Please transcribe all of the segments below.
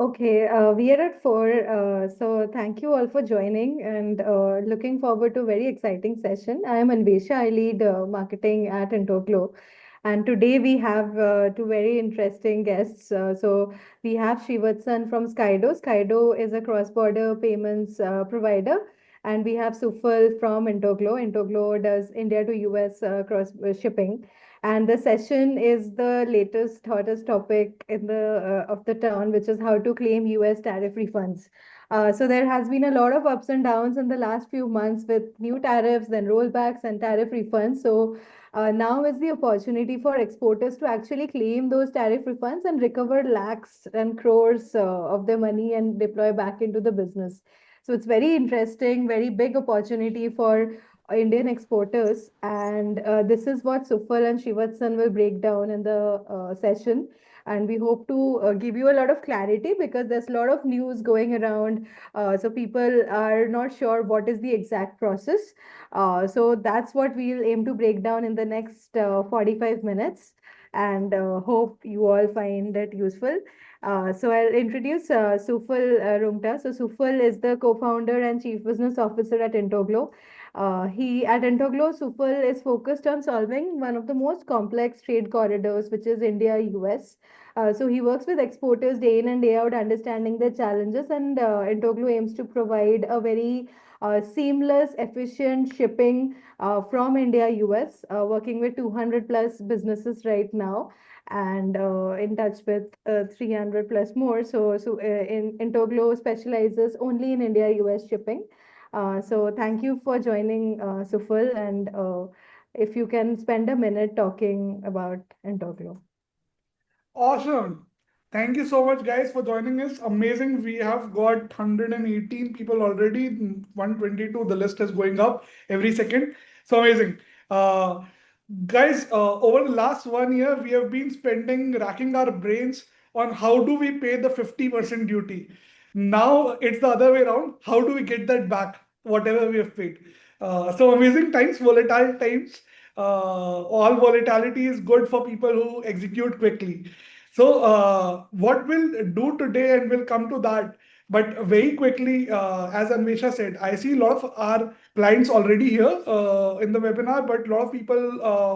Okay, we are at four. So thank you all for joining and looking forward to a very exciting session. I am Anvesha. I lead marketing at Intoglo. And today we have two very interesting guests. So we have Srivatsan from Skydo. Skydo is a cross-border payments provider. And we have Sufal from Intoglo. Intoglo does India to US cross shipping. And the session is the latest hottest topic in the of the town, which is how to claim US tariff refunds. So there has been a lot of ups and downs in the last few months with new tariffs, then rollbacks and tariff refunds. So now is the opportunity for exporters to actually claim those tariff refunds and recover lakhs and crores of their money and deploy back into the business. So it's very interesting, very big opportunity for Indian exporters. And this is what Sufal and Shivatsan will break down in the session. And we hope to give you a lot of clarity because there's a lot of news going around. So people are not sure what is the exact process. So that's what we'll aim to break down in the next 45 minutes. And hope you all find it useful. So I'll introduce Sufal Roongta. So Sufal is the co-founder and chief business officer at Intoglo. He at Intoglo, Sufal is focused on solving one of the most complex trade corridors, which is India-US. So he works with exporters day in and day out, understanding their challenges, and Intoglo aims to provide a very seamless, efficient shipping from India-US, working with 200 plus businesses right now and in touch with 300 plus more. So Intoglo specializes only in India-US shipping. So thank you for joining, Sufal, and if you can spend a minute talking about Intoglo. Awesome. Thank you so much, guys, for joining us. Amazing. We have got 118 people already, 122. The list is going up every second. So amazing. Uh, Guys, over the last 1 year, we have been racking our brains on how do we pay the 50% duty. Now it's the other way around. How do we get that back, whatever we have paid? So amazing times, volatile times. All volatility is good for people who execute quickly. So, what we'll do today, and we'll come to that, but very quickly, as Anvesha said, I see a lot of our clients already here in the webinar, but a lot of people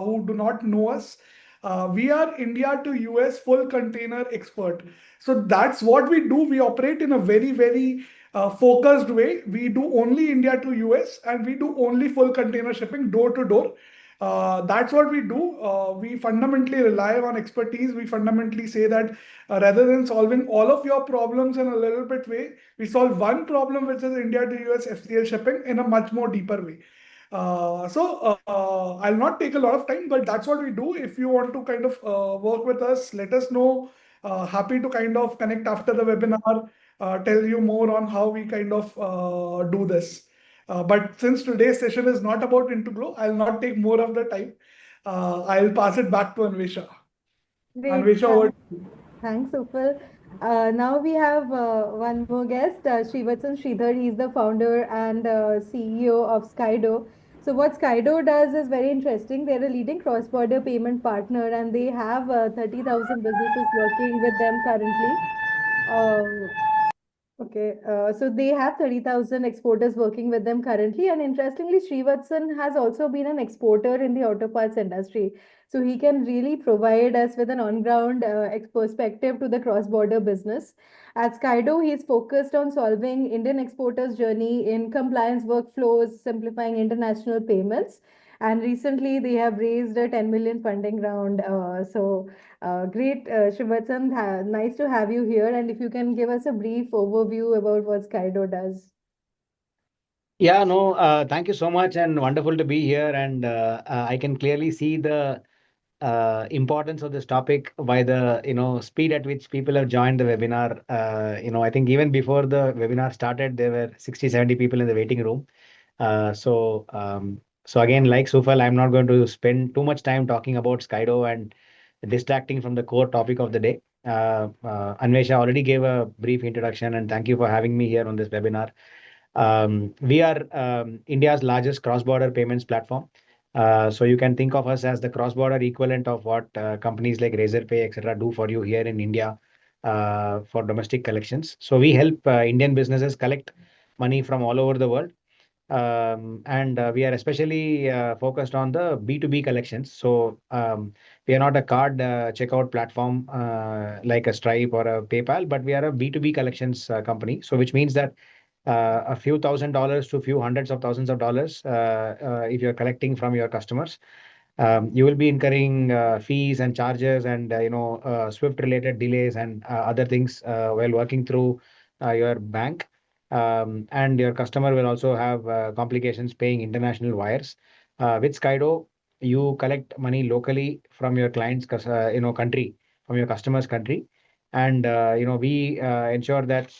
who do not know us. We are India to US full container expert. So that's what we do. We operate in a very focused way. We do only India to US and we do only full container shipping door to door. That's what we do. We fundamentally rely on expertise. We fundamentally say that rather than solving all of your problems in a little bit way, we solve one problem, which is India to US FCL shipping in a much more deeper way. I'll not take a lot of time, but that's what we do. If you want to kind of work with us, let us know. Happy to kind of connect after the webinar, tell you more on how we kind of do this. But since today's session is not about Intoglo, I'll not take more of the time. I'll pass it back to Anvesha. Great. Anvesha, over to you. Thanks, Upal. Now we have one more guest, Srivatsan Sridhar. He's the founder and CEO of Skydo. So what Skydo does is very interesting. They're a leading cross-border payment partner, and they have 30,000 businesses working with them currently. Uh, Okay, so they have 30,000 exporters working with them currently. And interestingly, Srivatsan has also been an exporter in the auto parts industry. So he can really provide us with an on-ground perspective to the cross-border business. At Skydo, he's focused on solving Indian exporters' journey in compliance workflows, simplifying international payments. And recently, they have raised a 10 million funding round. Great, Shivatsan. Nice to have you here. And if you can give us a brief overview about what Skydo does. Yeah, no, thank you so much and wonderful to be here. And I can clearly see the importance of this topic by the speed at which people have joined the webinar. I think even before the webinar started, there were 60, 70 people in the waiting room. So again, like Sufal, I'm not going to spend too much time talking about Skydo and distracting from the core topic of the day. Anvesha already gave a brief introduction, and thank you for having me here on this webinar. We are India's largest cross-border payments platform. So you can think of us as the cross-border equivalent of what companies like Razorpay, etc., do for you here in India. for domestic collections. So we help Indian businesses collect money from all over the world. And we are especially focused on the B2B collections. So we are not a card checkout platform like a Stripe or a PayPal, but we are a B2B collections company. So which means that a few $1,000s to a few hundreds of thousands of dollars, if you're collecting from your customers, you will be incurring fees and charges and Swift related delays and other things while working through your bank. And your customer will also have complications paying international wires. With Skydo, you collect money locally from your client's country, from your customer's country. And we ensure that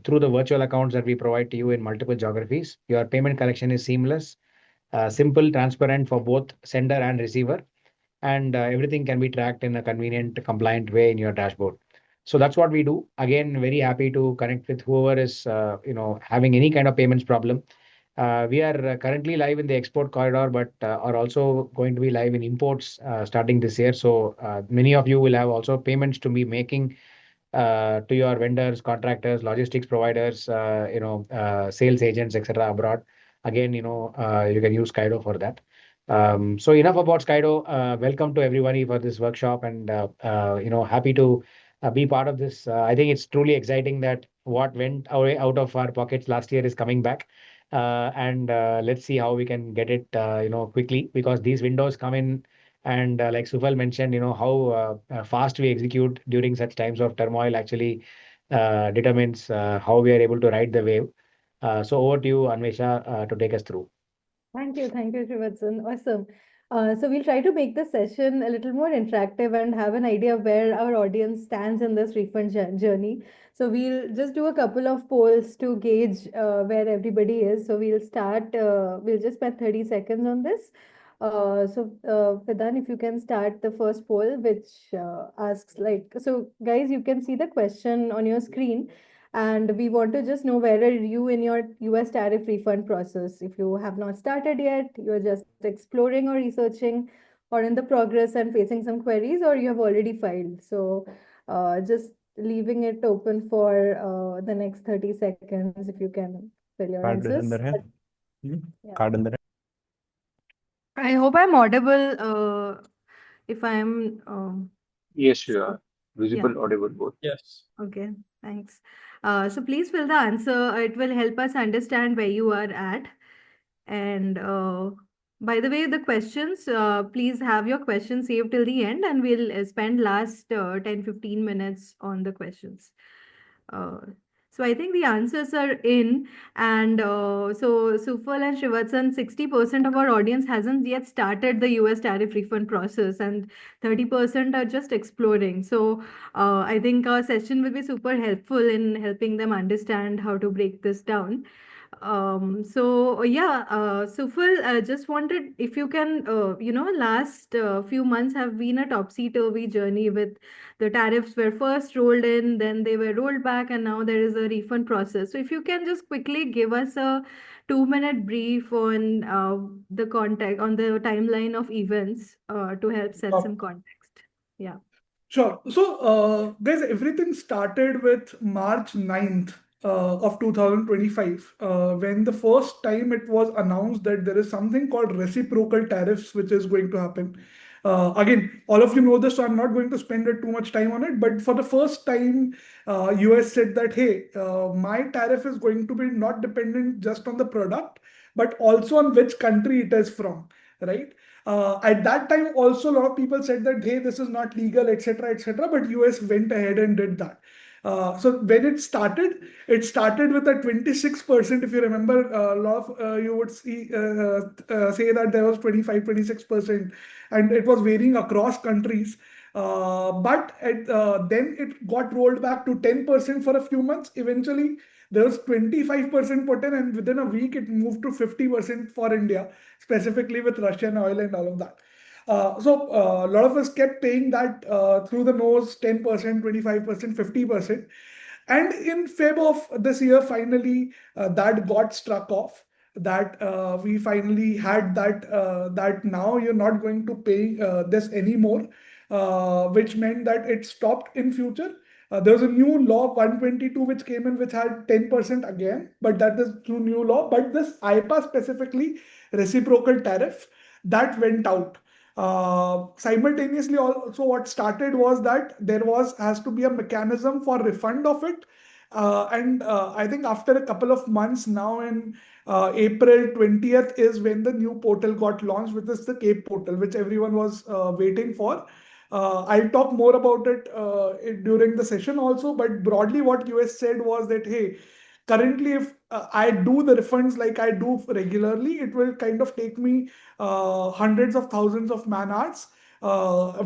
through the virtual accounts that we provide to you in multiple geographies, your payment collection is seamless, simple, transparent for both sender and receiver, and everything can be tracked in a convenient, compliant way in your dashboard. So that's what we do. Again, very happy to connect with whoever is having any kind of payments problem. We are currently live in the export corridor, but are also going to be live in imports starting this year. So many of you will have also payments to be making to your vendors, contractors, logistics providers, sales agents, etc. abroad. Again, you can use Skydo for that. So enough about Skydo. Welcome to everybody for this workshop, and happy to be part of this. I think it's truly exciting that what went away out of our pockets last year is coming back, and let's see how we can get it, quickly, because these windows come in. And like Sufal mentioned, how fast we execute during such times of turmoil actually determines how we are able to ride the wave. So over to you, Anvesha, to take us through. Thank you, Srivatsan. Awesome. So we'll try to make the session a little more interactive and have an idea of where our audience stands in this refund journey. So we'll just do a couple of polls to gauge where everybody is. So we'll start, we'll just spend 30 seconds on this. Vedan, if you can start the first poll, which asks like, so guys, you can see the question on your screen. And we want to just know where are you in your US tariff refund process. If you have not started yet, you're just exploring or researching, or in the progress and facing some queries, or you have already filed. So just leaving it open for the next 30 seconds if you can fill your card answers. अंदर है Yeah. Card अंदर है I hope I'm audible if I'm Yes, you are. yeah. Visible, audible, both. yes Okay, thanks. So please fill the answer. It will help us understand where you are at. And by the way, the questions, please have your questions saved till the end, and we'll spend last 10-15 minutes on the questions. Uh, so I think the answers are in, and so Sufal and Srivatsan, 60% of our audience hasn't yet started the US tariff refund process, and 30% are just exploring. So I think our session will be super helpful in helping them understand how to break this down. Sufal, just wanted if you can, last few months have been a topsy-turvy journey with the tariffs were first rolled in, then they were rolled back, and now there is a refund process. So if you can just quickly give us a 2-minute brief on the context, on the timeline of events to help set some context. Yeah. Sure. So, guys, everything started with March 9th of 2025, when the first time it was announced that there is something called reciprocal tariffs, which is going to happen. Again, all of you know this, so I'm not going to spend too much time on it. But for the first time, US said that, hey, my tariff is going to be not dependent just on the product, but also on which country it is from, right? At that time, also a lot of people said that, hey, this is not legal, etc., etc. But US went ahead and did that. So when it started with a 26%. If you remember, a lot of you would say that there was 25, 26%, and it was varying across countries. Then it got rolled back to 10% for a few months. Eventually, there was 25% put in, and within a week, it moved to 50% for India, specifically with Russian oil and all of that. A lot of us kept paying that through the nose, 10%, 25%, 50%. And in Feb of this year, finally, that got struck off. That we finally had that now you're not going to pay this anymore, which meant that it stopped in future. There was a new law 122 which came in which had 10% again, but that is through new law. But this IPA specifically, reciprocal tariff, that went out. Simultaneously, also what started was that there was has to be a mechanism for refund of it. And I think after a couple of months now in April 20th is when the new portal got launched, which is the Cape portal, which everyone was waiting for. I'll talk more about it during the session also, but broadly, what US said was that hey, currently, if I do the refunds like I do regularly, it will kind of take me hundreds of thousands of man hours,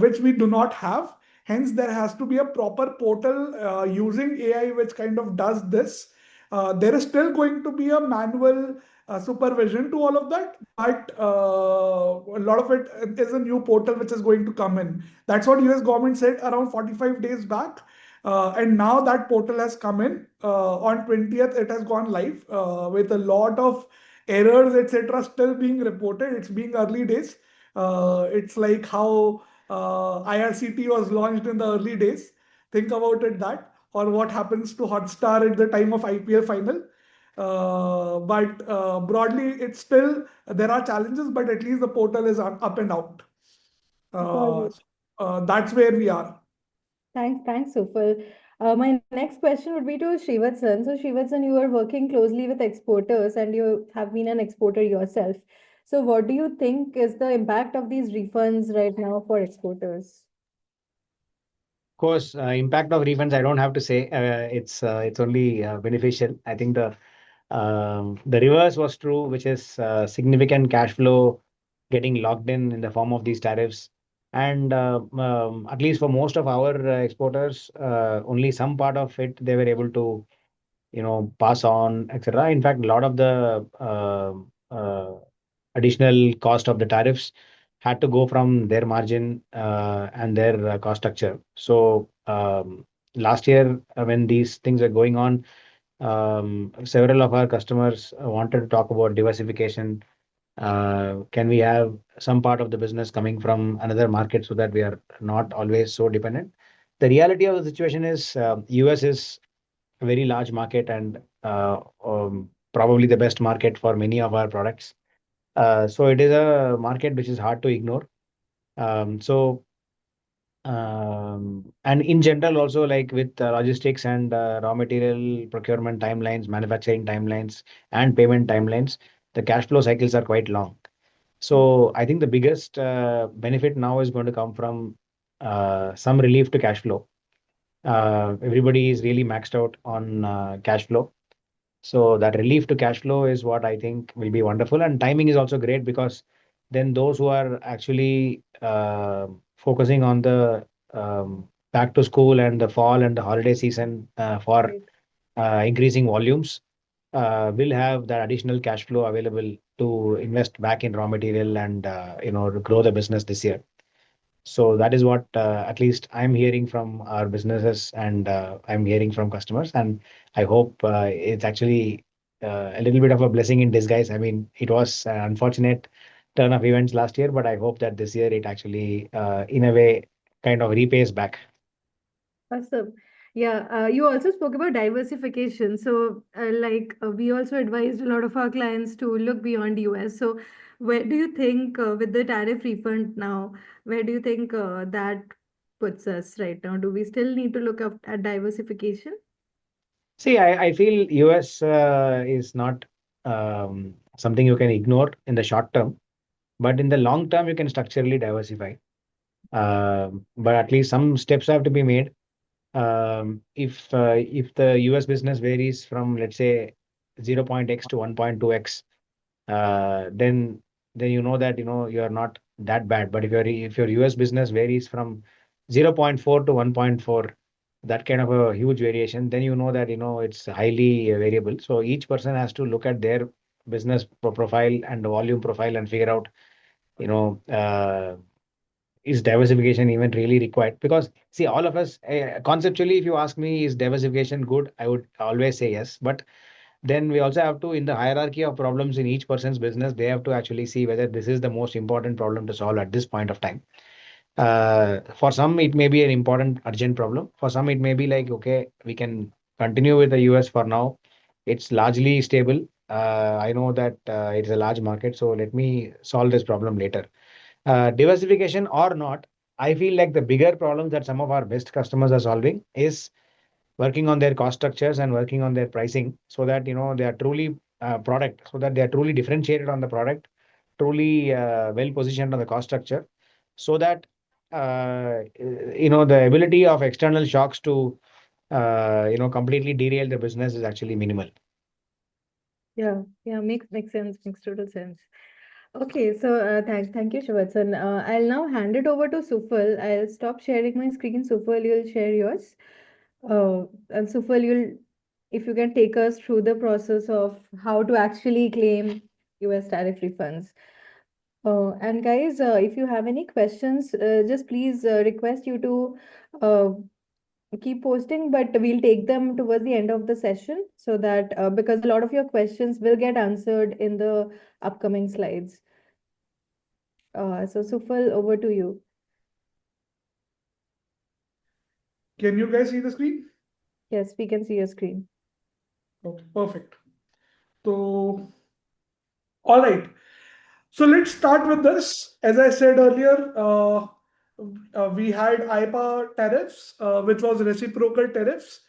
which we do not have. Hence, there has to be a proper portal using AI which kind of does this. There is still going to be a manual supervision to all of that, but a lot of it is a new portal which is going to come in. That's what US government said around 45 days back. And now that portal has come in. On 20th, it has gone live with a lot of errors, etc., still being reported. It's being early days. It's like how IRCT was launched in the early days. Think about it that, or what happens to Hotstar at the time of IPL final. But broadly, it's still there are challenges, but at least the portal is up and out. Got Uh, it. that's where we are. Thanks, Sufal. My next question would be to Srivatsan. So, Srivatsan, you are working closely with exporters and you have been an exporter yourself. So, what do you think is the impact of these refunds right now for exporters? Of course, impact of refunds, I don't have to say. It's only beneficial. I think the reverse was true, which is significant cash flow getting locked in the form of these tariffs. And at least for most of our exporters, only some part of it they were able to, pass on, etc. In fact, a lot of the additional cost of the tariffs had to go from their margin and their cost structure. So last year, when these things were going on, several of our customers wanted to talk about diversification. Can we have some part of the business coming from another market so that we are not always so dependent? The reality of the situation is US is a very large market and probably the best market for many of our products. So it is a market which is hard to ignore. So and in general, also like with logistics and raw material procurement timelines, manufacturing timelines, and payment timelines, the cash flow cycles are quite long. So I think the biggest benefit now is going to come from some relief to cash flow. Everybody is really maxed out on cash flow. So that relief to cash flow is what I think will be wonderful. And timing is also great because then those who are actually focusing on the back to school and the fall and the holiday season for Right. increasing volumes will have that additional cash flow available to invest back in raw material and to grow the business this year. So that is what at least I'm hearing from our businesses and I'm hearing from customers. And I hope it's actually a little bit of a blessing in disguise. I mean, it was an unfortunate turn of events last year, but I hope that this year it actually, in a way, kind of repays back. Awesome. Yeah, you also spoke about diversification. So, we also advised a lot of our clients to look beyond US. So, where do you think, with the tariff refund now, where do you think that puts us right now? Do we still need to look up at diversification? See, I feel US is not something you can ignore in the short term, but in the long term, you can structurally diversify. But at least some steps have to be made. If the US business varies from, let's say, 0.x to 1.2x, then you know that you are not that bad. But if your US business varies from 0.4 to 1.4, that kind of a huge variation, then you know that it's highly variable. So each person has to look at their business profile and the volume profile and figure out, you know, is diversification even really required? Because see, all of us, conceptually, if you ask me, is diversification good? I would always say yes. But then we also have to, in the hierarchy of problems in each person's business, they have to actually see whether this is the most important problem to solve at this point of time. For some, it may be an important, urgent problem. For some, it may be like, okay, we can continue with the US for now. It's largely stable. I know that it's a large market, so let me solve this problem later. Diversification or not, I feel like the bigger problems that some of our best customers are solving is working on their cost structures and working on their pricing so that they are truly product, so that they are truly differentiated on the product, truly well positioned on the cost structure, so that the ability of external shocks to completely derail the business is actually minimal. Yeah, yeah, makes sense, makes total sense. Okay, so thank you, Srivatsan. I'll now hand it over to Sufal. I'll stop sharing my screen. Sufal, you'll share yours. And Sufal, if you can take us through the process of how to actually claim US tariff refunds. And guys, if you have any questions, just please request you to uh, keep posting, but we'll take them towards the end of the session so that because a lot of your questions will get answered in the upcoming slides. So Sufal, over to you. Can you guys see the screen? Yes, we can see your screen. Okay, perfect. So, all right. So let's start with this. As I said earlier, we had IPA tariffs, which was reciprocal tariffs.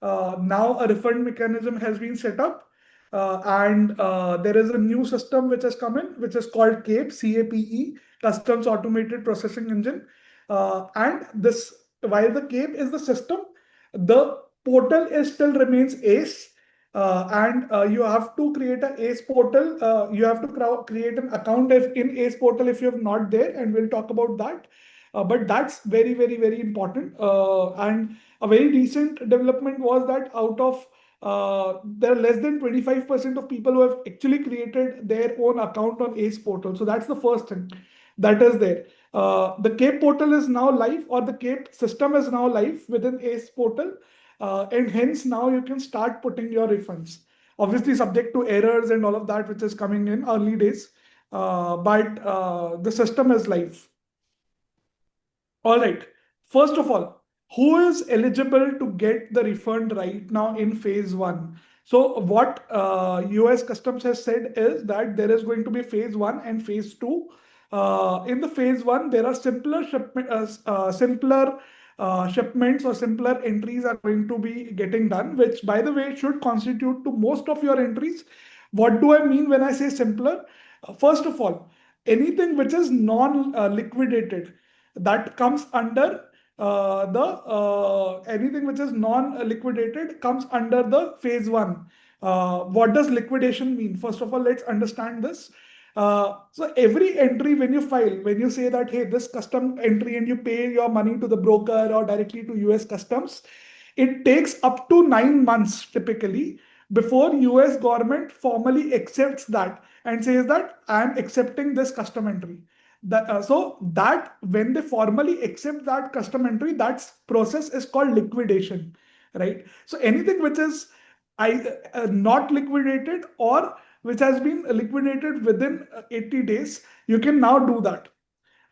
Now a refund mechanism has been set up, and there is a new system which has come in, which is called CAPE, CAPE, Customs Automated Processing Engine. And this, while the CAPE is the system, the portal is still remains ACE. And you have to create a ACE portal. You have to create an account in ACE portal if you have not there, and we'll talk about that. But that's very, very, very important. And a very recent development was that out of there are less than 25% of people who have actually created their own account on ACE portal. So that's the first thing that is there. The CAPE portal is now live, or the CAPE system is now live within ACE portal. And hence now you can start putting your refunds. Obviously, subject to errors and all of that, which is coming in early days. But the system is live. All right. First of all, who is eligible to get the refund right now in phase one? So what US Customs has said is that there is going to be phase one and phase two. In the phase one, there are simpler shipments or simpler entries are going to be getting done, which, by the way, should constitute to most of your entries. What do I mean when I say simpler? First of all, anything which is non-liquidated, that comes under the anything which is non-liquidated comes under the phase one. What does liquidation mean? First of all, let's understand this. So every entry when you file, when you say that, hey, this custom entry, and you pay your money to the broker or directly to US Customs, it takes up to 9 months typically before US government formally accepts that and says that I am accepting this custom entry. So that when they formally accept that custom entry, that process is called liquidation, right? So anything which is not liquidated or which has been liquidated within 80 days, you can now do that.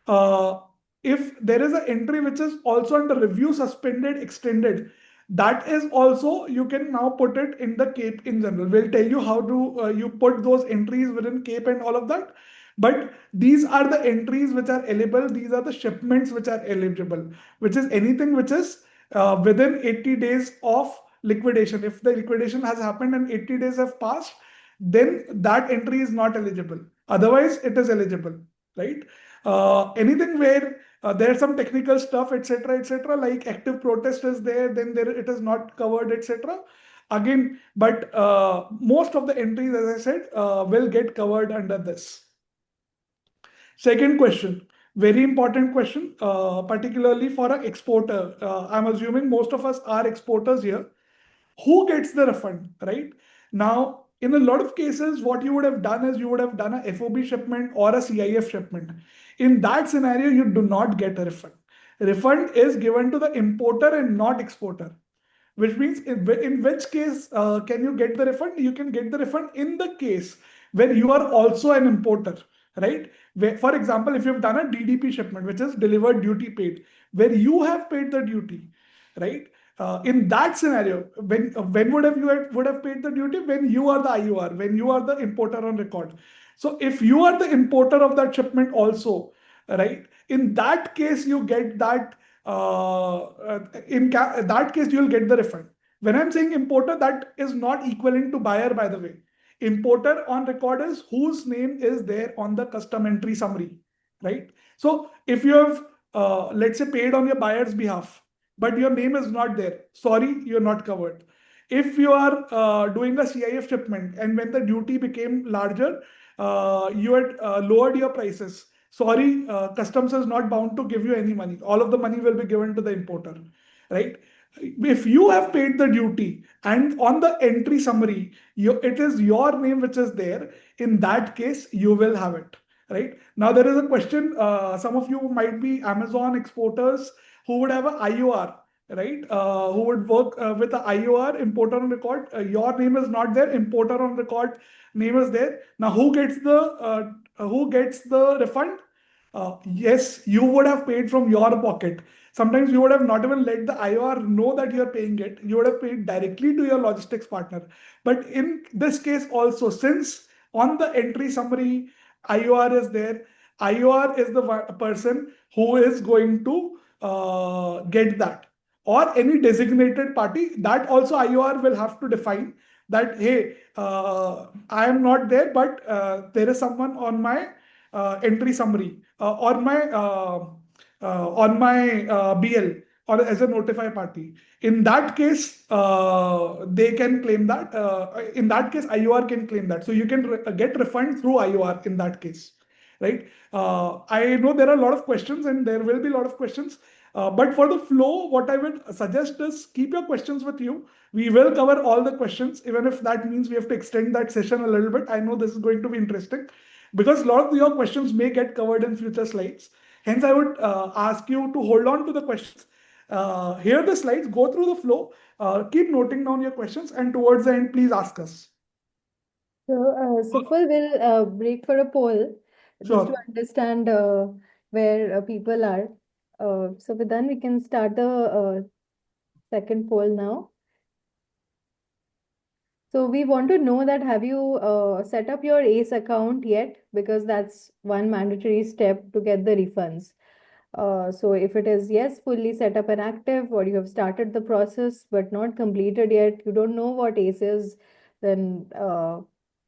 Uh, if there is an entry which is also under review, suspended, extended, that is also, you can now put it in the CAPE in general. We'll tell you how to you put those entries within CAPE and all of that. But these are the entries which are eligible. These are the shipments which are eligible, which is anything which is within 80 days of liquidation. If the liquidation has happened and 80 days have passed, then that entry is not eligible. Otherwise, it is eligible, right? Anything where there's some technical stuff, etc., like active protest is there, then there it is not covered, etc. Again, but most of the entries, as I said, will get covered under this. Second question, very important question, particularly for an exporter. I'm assuming most of us are exporters here. Who gets the refund, right? Now, in a lot of cases, what you would have done is you would have done a FOB shipment or a CIF shipment. In that scenario, you do not get a refund. Refund is given to the importer and not exporter, which means in which case can you get the refund? You can get the refund in the case where you are also an importer, right? Where, for example, if you've done a DDP shipment, which is delivered duty paid, where you have paid the duty, right? In that scenario, when would have paid the duty? When you are the IUR, when you are the importer on record. So if you are the importer of that shipment also, right? In that case, you get that. That case, you'll get the refund. When I'm saying importer, that is not equivalent to buyer, by the way. Importer on record is whose name is there on the custom entry summary, right? So if you have, let's say, paid on your buyer's behalf, but your name is not there, sorry, you're not covered. If you are doing a CIF shipment and when the duty became larger, you had lowered your prices. Sorry, customs is not bound to give you any money. All of the money will be given to the importer, right? If you have paid the duty and on the entry summary, it is your name which is there, in that case, you will have it. Right now, there is a question. Some of you might be Amazon exporters who would have a IOR, right? Who would work with a IOR, importer on record. Your name is not there. Importer on record name is there. Now, who gets the refund? Yes, you would have paid from your pocket. Sometimes you would have not even let the IOR know that you're paying it. You would have paid directly to your logistics partner. But in this case also, since on the entry summary, IOR is there, IOR is the person who is going to get that. Or any designated party, that also IOR will have to define that, hey, I am not there, but there is someone on my entry summary on my BL or as a notify party. In that case, they can claim that. In that case, IOR can claim that. So you can get refund through IOR in that case, right? I know there are a lot of questions and there will be a lot of questions. But for the flow, what I would suggest is keep your questions with you. We will cover all the questions, even if that means we have to extend that session a little bit. I know this is going to be interesting because a lot of your questions may get covered in future slides. Hence, I would ask you to hold on to the questions. Hear the slides, go through the flow, keep noting down your questions, and towards the end, please ask us. So, Sufal will break for a poll just to Sure. understand where people are. So, with that, we can start the second poll now. So, we want to know that have you set up your ACE account yet? Because that's one mandatory step to get the refunds. So if it is yes, fully set up and active, or you have started the process but not completed yet, you don't know what ACE is, then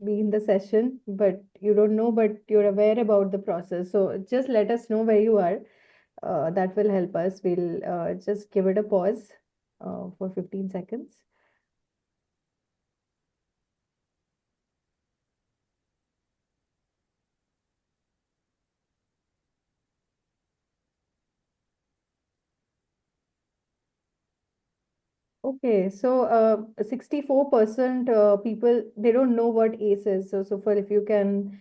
be in the session, but you don't know, but you're aware about the process. So just let us know where you are. That will help us. We'll just give it a pause for 15 seconds. Okay, so 64% people, they don't know what ACE is. So far, if you can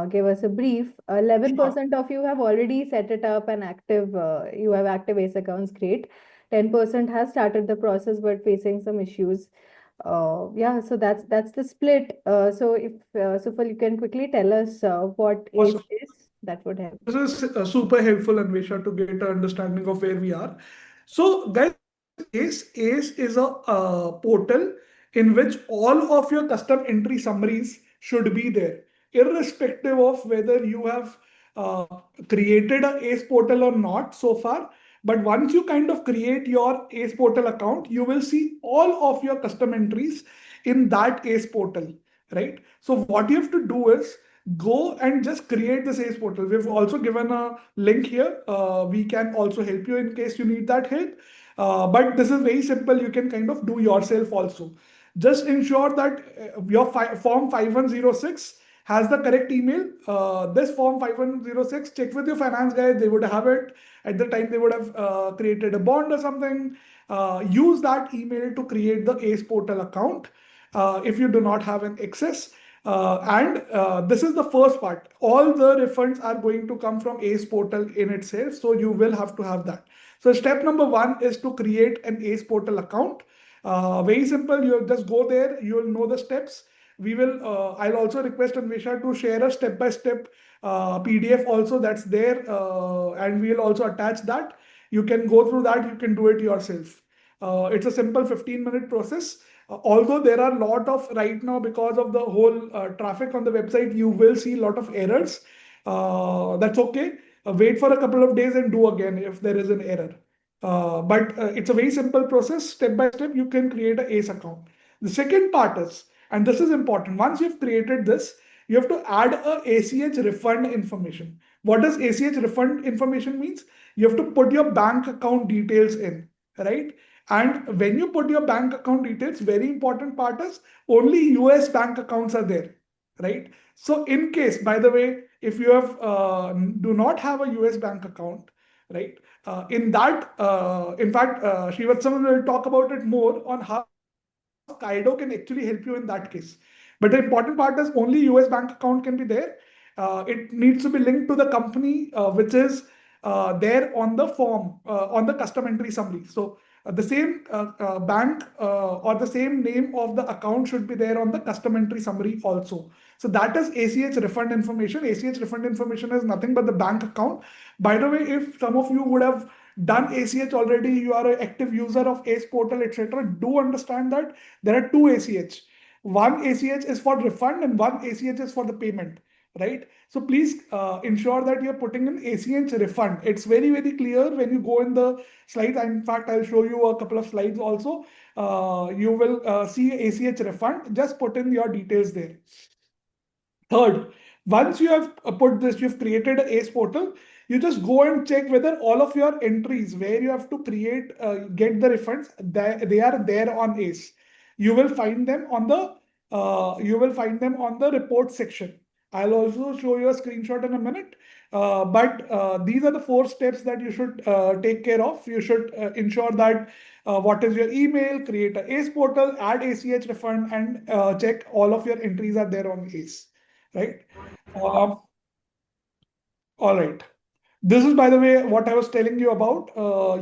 give us a brief, Sure. 11% of you have already set it up and active, you have active ACE accounts, great. 10% has started the process but facing some issues. Yeah, so that's the split. So if Sufal, you can quickly tell us what ACE Awesome. is, that would help. This is super helpful, Anvesha, to get an understanding of where we are. So, guys, ACE is a portal in which all of your custom entry summaries should be there, irrespective of whether you have uh, created a ACE portal or not so far. But once you kind of create your ACE portal account, you will see all of your custom entries in that ACE portal, right? So, what you have to do is go and just create the sales portal. We've also given a link here. We can also help you in case you need that help. But this is very simple. You can kind of do yourself also. Just ensure that your form 5106 has the correct email. This form 5106, check with your finance guy. They would have it at the time they would have created a bond or something. Use that email to create the ACE portal account if you do not have an access. And this is the first part. All the refunds are going to come from ACE portal in itself. So you will have to have that. So step number one is to create an ACE portal account. Very simple. You just go there. You will know the steps. I'll also request Anvesha to share a step-by-step PDF also that's there, and we'll also attach that. You can go through that, you can do it yourself. It's a simple 15-minute process. Although there are a lot of right now, because of the whole traffic on the website, you will see a lot of errors. That's okay. Wait for a couple of days and do again if there is an error. But it's a very simple process. Step by step, you can create an ACE account. The second part is, and this is important, once you've created this, you have to add a ACH refund information. What does ACH refund information means? You have to put your bank account details in, right? And when you put your bank account details, very important part is only US bank accounts are there, right? So in case, by the way, if you have do not have a US bank account, right? In fact, Srivatsan will talk about it more on how Skydo can actually help you in that case. But the important part is only US bank account can be there. It needs to be linked to the company, which is there on the form, on the custom entry summary. So the same bank or the same name of the account should be there on the custom entry summary also. So that is ACH refund information. ACH refund information is nothing but the bank account. By the way, if some of you would have done ACH already, you are an active user of ACE portal, etc., do understand that there are two ACH. One ACH is for refund and one ACH is for the payment, right? So please ensure that you're putting in ACH refund. It's very, very clear when you go in the slides. In fact, I'll show you a couple of slides also. You will see ACH refund. Just put in your details there. Third, once you have put this, you've created a ACE portal, you just go and check whether all of your entries where you have to create, get the refunds, they are there on ACE. You will find them on the report section. I'll also show you a screenshot in a minute. But these are the 4 steps that you should take care of. You should ensure that what is your email, create a ACE portal, add ACH refund, and check all of your entries are there on ACE. Right? All right. This is, by the way, what I was telling you about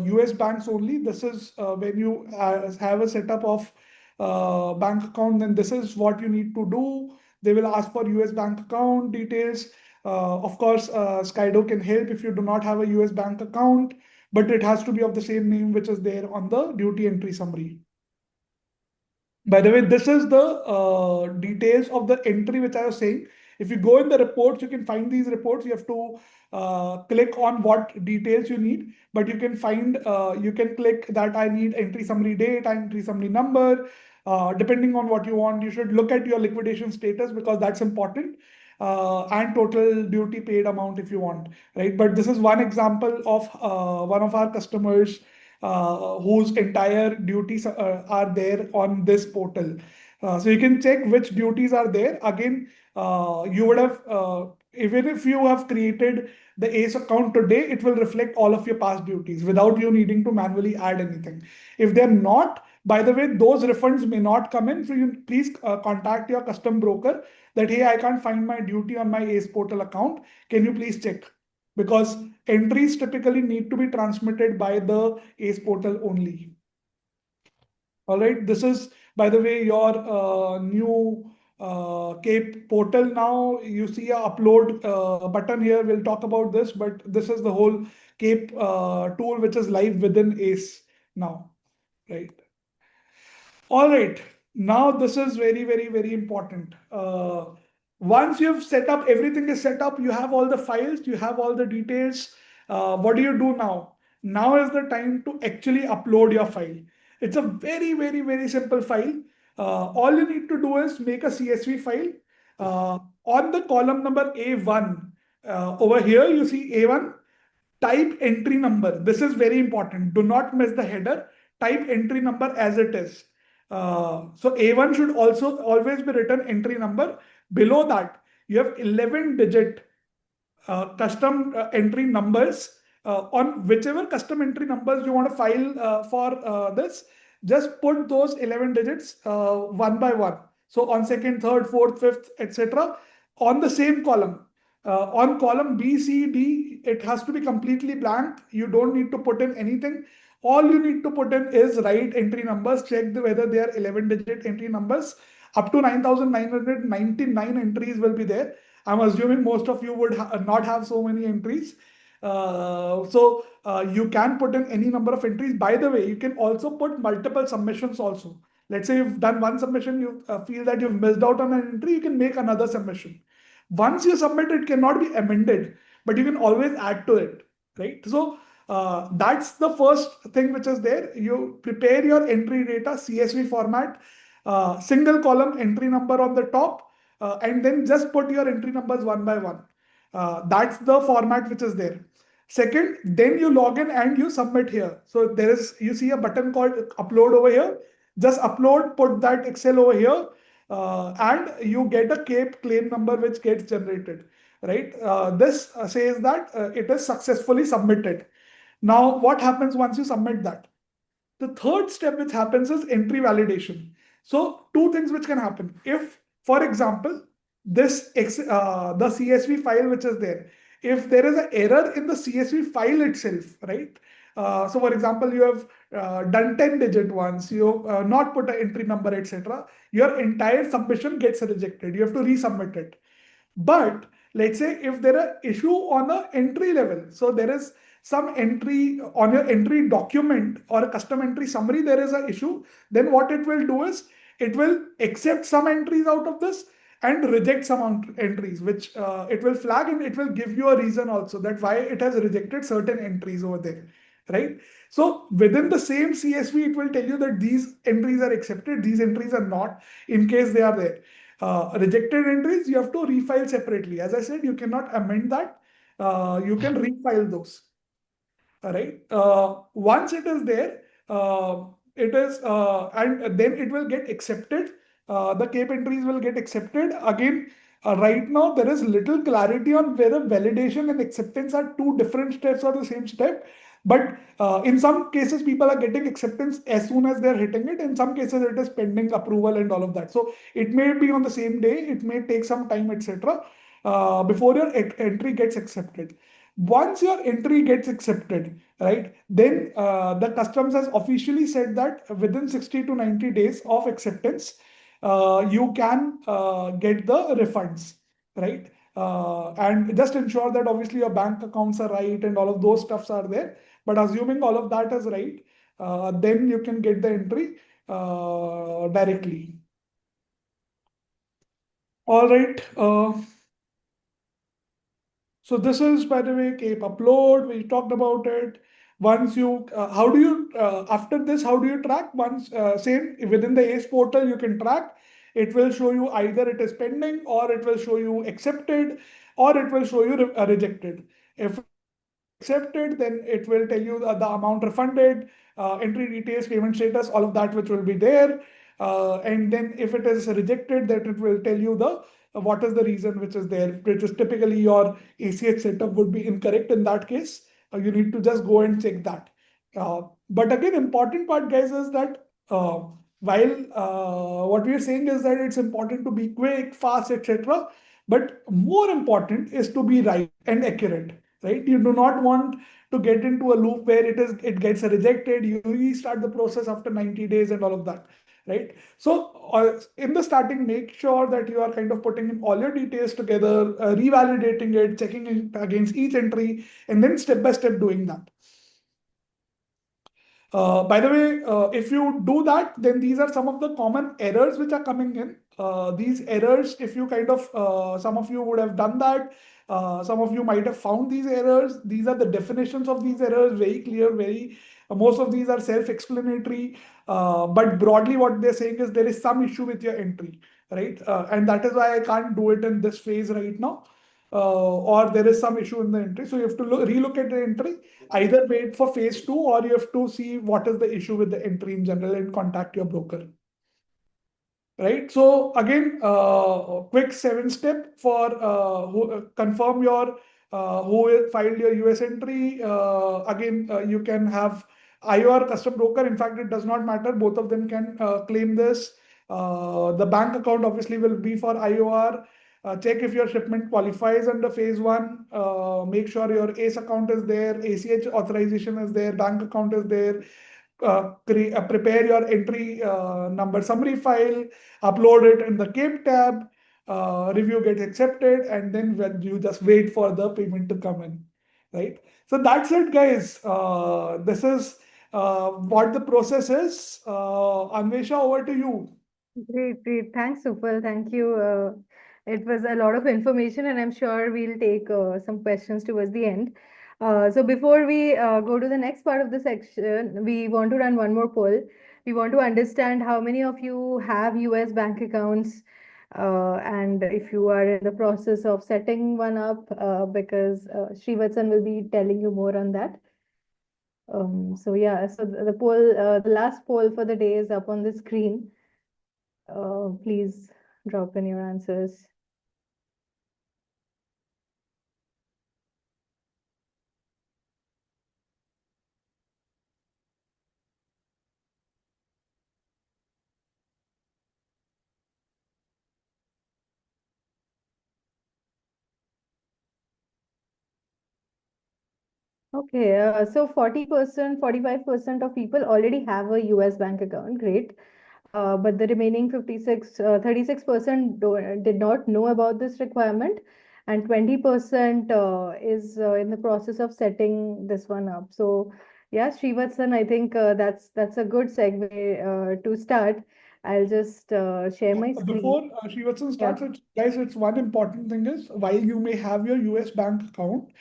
US banks only. This is when you have a setup of bank account, then this is what you need to do. They will ask for US bank account details. Of course, Skydo can help if you do not have a US bank account, but it has to be of the same name which is there on the duty entry summary. By the way, this is the details of the entry which I was saying. If you go in the reports, you can find these reports. You have to click on what details you need, but you can find, you can click that I need entry summary date, entry summary number. Depending on what you want, you should look at your liquidation status because that's important. And total duty paid amount if you want, right? But this is one example of one of our customers whose entire duties are there on this portal. So you can check which duties are there. Again, you would have, even if you have created the ACE account today, it will reflect all of your past duties without you needing to manually add anything. If they're not, by the way, those refunds may not come in. So you please contact your custom broker that, hey, I can't find my duty on my ACE portal account. Can you please check? Because entries typically need to be transmitted by the ACE portal only. All right, this is, by the way, your new Cape portal now. You see a upload button here. We'll talk about this, but this is the whole Cape tool which is live within ACE now, right? All right, now this is very, very, very important. Once you've set up, everything is set up, you have all the files, you have all the details. What do you do now? Now is the time to actually upload your file. It's a very, very, very simple file. All you need to do is make a CSV file. On the column number A1, over here you see A1, type entry number. This is very important. Do not miss the header. Type entry number as it is. So A1 should also always be written entry number. Below that, you have 11 digit custom entry numbers on whichever custom entry numbers you want to file for this. Just put those 11 digits one by one. So on second, third, fourth, fifth, etc. on the same column. On column B, C, D, it has to be completely blank. You don't need to put in anything. All you need to put in is write entry numbers, check whether they are 11 digit entry numbers. Up to 9,999 entries will be there. I'm assuming most of you would not have so many entries. You can put in any number of entries. By the way, you can also put multiple submissions also. Let's say you've done one submission, you feel that you've missed out on an entry, you can make another submission. Once you submit, it cannot be amended, but you can always add to it, right? So that's the first thing which is there. You prepare your entry data, CSV format, single column entry number on the top, and then just put your entry numbers one by one. That's the format which is there. Second, then you log in and you submit here. So you see a button called upload over here. Just upload, put that Excel over here, and you get a CAPE claim number which gets generated, right? This says that it is successfully submitted. Now, what happens once you submit that? The third step which happens is entry validation. So two things which can happen. If, for example, the CSV file which is there, if there is an error in the CSV file itself, right? So for example, you have done 10-digit ones, you have not put an entry number, etc. Your entire submission gets rejected. You have to resubmit it. But let's say if there are issue on a entry level, so there is some entry on your entry document or a custom entry summary, there is an issue, then what it will do is it will accept some entries out of this and reject some entries, which it will flag, and it will give you a reason also that why it has rejected certain entries over there, right? So within the same CSV, it will tell you that these entries are accepted, these entries are not, in case they are there. Rejected entries, you have to refile separately. As I said, you cannot amend that. You can refile those. All right. Once it is there, and then it will get accepted. The CAPE entries will get accepted. Again, right now there is little clarity on whether validation and acceptance are two different steps or the same step. But in some cases, people are getting acceptance as soon as they're hitting it. In some cases, it is pending approval and all of that. So it may be on the same day. It may take some time, etc. Before your entry gets accepted. Once your entry gets accepted, right, then the customs has officially said that within 60 to 90 days of acceptance, you can get the refunds, right? And just ensure that obviously your bank accounts are right and all of those stuffs are there. But assuming all of that is right, then you can get the entry directly. All right. So this is, by the way, CAPE upload. We talked about it. Once you, how do you, after this, how do you track? Once, same within the ACE portal, you can track. It will show you either it is pending, or it will show you accepted, or it will show you rejected. If accepted, then it will tell you the amount refunded, entry details, payment status, all of that, which will be there. And then if it is rejected, that it will tell you the what is the reason which is there, which is typically your ACH setup would be incorrect in that case. You need to just go and check that. But again, important part, guys, is that while what we are saying is that it's important to be quick, fast, etc. But more important is to be right and accurate, right? You do not want to get into a loop where it gets rejected. You restart the process after 90 days and all of that, right? So in the starting, make sure that you are kind of putting in all your details together, revalidating it, checking it against each entry, and then step by step doing that. By the way, if you do that, then these are some of the common errors which are coming in. These errors, if you kind of, some of you would have done that. Some of you might have found these errors. These are the definitions of these errors, very clear, most of these are self-explanatory. But broadly, what they're saying is there is some issue with your entry, right? And that is why I can't do it in this phase right now. Or there is some issue in the entry. So you have to relook at the entry, either wait for phase 2, or you have to see what is the issue with the entry in general and contact your broker. Right. So again, quick 7-step for confirm your who filed your US entry. Again, you can have IOR custom broker. In fact, it does not matter. Both of them can claim this. The bank account obviously will be for IOR. Check if your shipment qualifies under phase 1. Make sure your ACE account is there, ACH authorization is there, bank account is there. Prepare your entry number summary file, upload it in the CAPE tab. review gets accepted, and then when you just wait for the payment to come in, right? So that's it, guys. This is what the process is. Anvesha, over to you. Great, great. Thanks, Sufal. Thank you. It was a lot of information, and I'm sure we'll take some questions towards the end. So before we go to the next part of the section, we want to run one more poll. We want to understand how many of you have US bank accounts, and if you are in the process of setting one up, because Srivatsan will be telling you more on that. So yeah, so the poll, the last poll for the day is up on the screen. Please drop in your answers. Okay, so 40%, 45% of people already have a US bank account. Great. But the remaining 36% did not know about this requirement, and 20% is in the process of setting this one up. So, yeah, Srivatsan, I think that's a good segue to start. I'll just share my screen. Before Srivatsan Yeah. starts, guys, it's one important thing is while you may have your US bank account,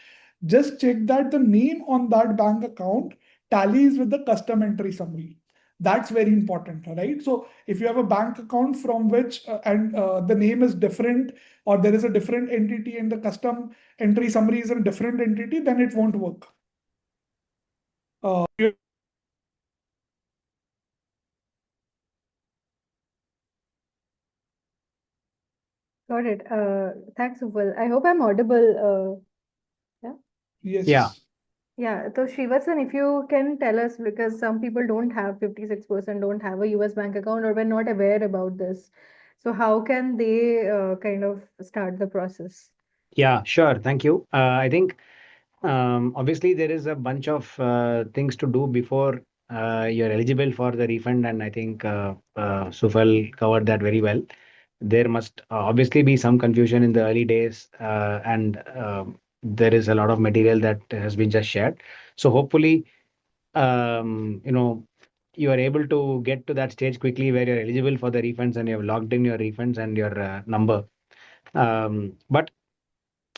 just check that the name on that bank account tallies with the custom entry summary. That's very important, right? So if you have a bank account from which and the name is different, or there is a different entity and the custom entry summary is a different entity, then it won't work. Uh, Got it. Thanks, Ufal. I hope I'm audible. Yeah. Yeah. yes. Yeah. So, Srivatsan, if you can tell us, because some people don't have 56% don't have a US bank account or were not aware about this. So, how can they kind of start the process? Yeah, sure. Thank you. I think obviously there is a bunch of things to do before you're eligible for the refund, and I think Sufal covered that very well. There must obviously be some confusion in the early days, and there is a lot of material that has been just shared. So hopefully, you know, you are able to get to that stage quickly where you're eligible for the refunds and you have logged in your refunds and your number. But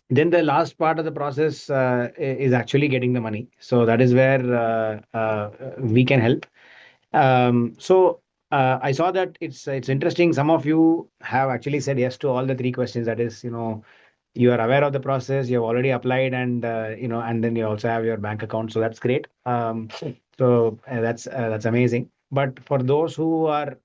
then the last part of the process is actually getting the money. So that is where we can help. I saw that it's interesting. Some of you have actually said yes to all the three questions. That is, you are aware of the process, you have already applied, and and then you also have your bank account. So that's great. That's amazing. But for those who are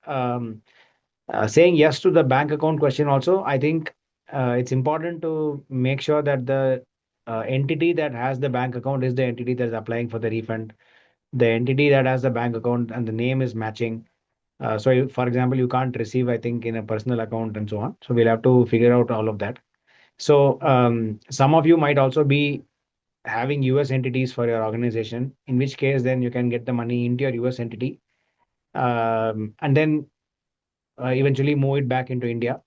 saying yes to the bank account question also, I think it's important to make sure that the entity that has the bank account is the entity that is applying for the refund. The entity that has the bank account and the name is matching. For example, you can't receive, I think, in a personal account and so on. So we'll have to figure out all of that. So some of you might also be having US entities for your organization, in which case then you can get the money into your US entity, and then eventually move it back into India.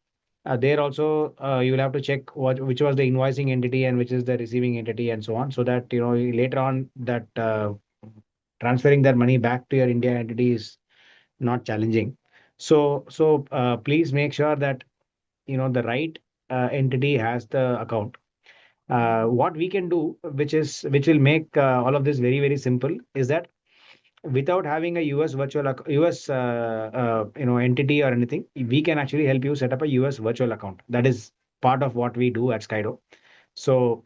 There also, you will have to check which was the invoicing entity and which is the receiving entity and so on, so that later on that transferring that money back to your India entity is not challenging. So please make sure that the right entity has the account. What we can do, which will make all of this very very simple, is that without having a US entity or anything, we can actually help you set up a US virtual account. That is part of what we do at Skydo. So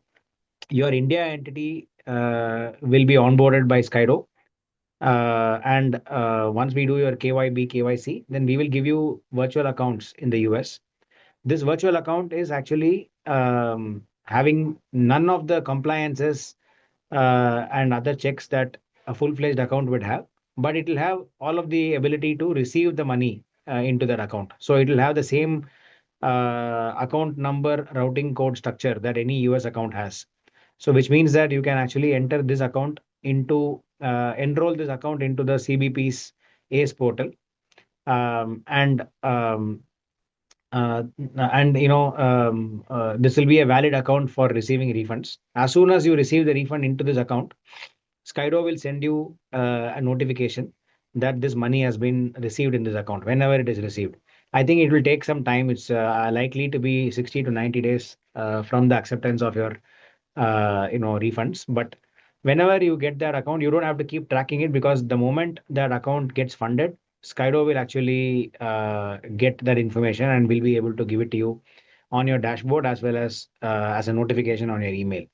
your India entity will be onboarded by Skydo. And once we do your KYB, KYC, then we will give you virtual accounts in the US. This virtual account is actually having none of the compliances and other checks that a full-fledged account would have, but it will have all of the ability to receive the money into that account. So it will have the same account number routing code structure that any US account has. So which means that you can actually enter this account into enroll this account into the CBP's ACE portal, and Uh, and this will be a valid account for receiving refunds. As soon as you receive the refund into this account, Skydo will send you a notification that this money has been received in this account whenever it is received. I think it will take some time. It's likely to be 60 to 90 days from the acceptance of your refunds. But whenever you get that account, you don't have to keep tracking it, because the moment that account gets funded, Skydo will actually get that information and will be able to give it to you on your dashboard, as a notification on your email.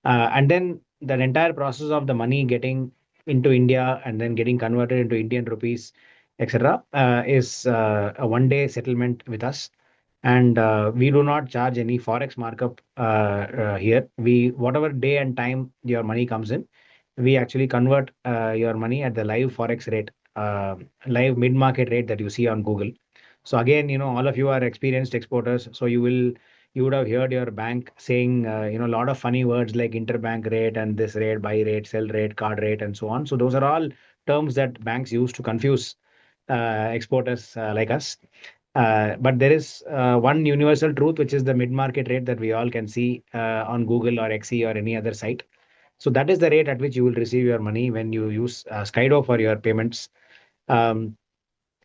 And then the entire process of the money getting into India and then getting converted into Indian rupees, etc., is a 1 day settlement with us. And we do not charge any forex markup here. We, whatever day and time your money comes in, we actually convert your money at the live forex rate, live mid market rate that you see on Google. So again, all of you are experienced exporters, so you would have heard your bank saying, a lot of funny words like interbank rate and this rate, buy rate, sell rate, card rate, and so on. So those are all terms that banks use to confuse exporters like us. But there is one universal truth, which is the mid-market rate that we all can see on Google or XE or any other site. So that is the rate at which you will receive your money when you use Skydo for your payments. Um,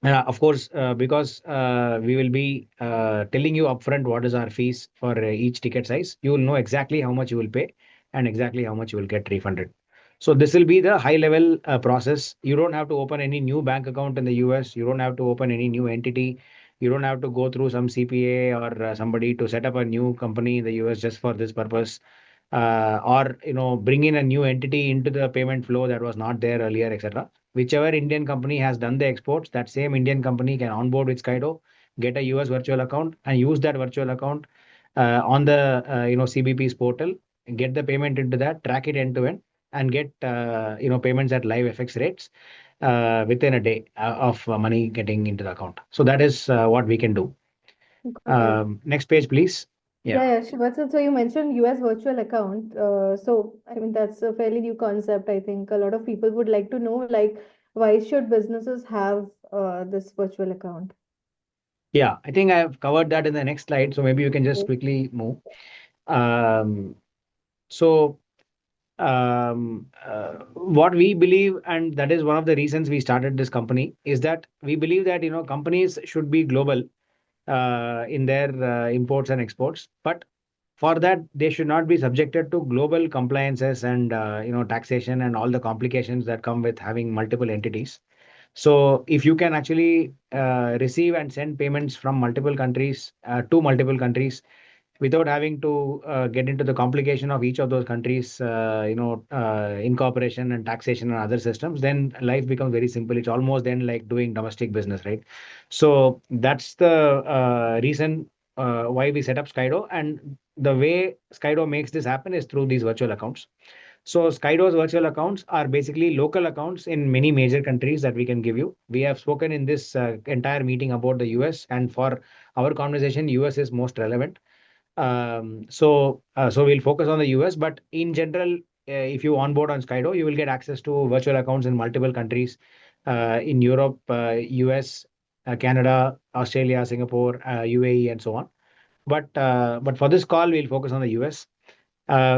of course, because we will be telling you upfront what is our fees for each ticket size, you will know exactly how much you will pay and exactly how much you will get refunded. So this will be the high level process. You don't have to open any new bank account in the US. You don't have to open any new entity. You don't have to go through some CPA or somebody to set up a new company in the US just for this purpose, or bring in a new entity into the payment flow that was not there earlier, etc. Whichever Indian company has done the exports, that same Indian company can onboard with Skydo, get a US virtual account, and use that virtual account on the CBP's portal, get the payment into that, track it end to end, and get payments at live FX rates within a day of money getting into the account. So that is what we can do. Got it. Next page, please. Yeah. Yeah, Srivatsan, so you mentioned US virtual account. So, I mean, that's a fairly new concept. I think a lot of people would like to know, like, why should businesses have this virtual account? Yeah, I think I have covered that in the next slide. So maybe you can just quickly move. Um, so what we believe, and that is one of the reasons we started this company, is that we believe that companies should be global in their imports and exports, but for that they should not be subjected to global compliances and taxation and all the complications that come with having multiple entities. So if you can actually receive and send payments from multiple countries to multiple countries without having to get into the complication of each of those countries, incorporation and taxation and other systems, then life becomes very simple. It's almost then like doing domestic business, right? So that's the reason why we set up Skydo. And the way Skydo makes this happen is through these virtual accounts. So Skydo's virtual accounts are basically local accounts in many major countries that we can give you. We have spoken in this entire meeting about the US, and for our conversation, US is most relevant. So we'll focus on the US, but in general, if you onboard on Skydo, you will get access to virtual accounts in multiple countries, in Europe, US, Canada, Australia, Singapore, UAE, and so on. But for this call, we'll focus on the US.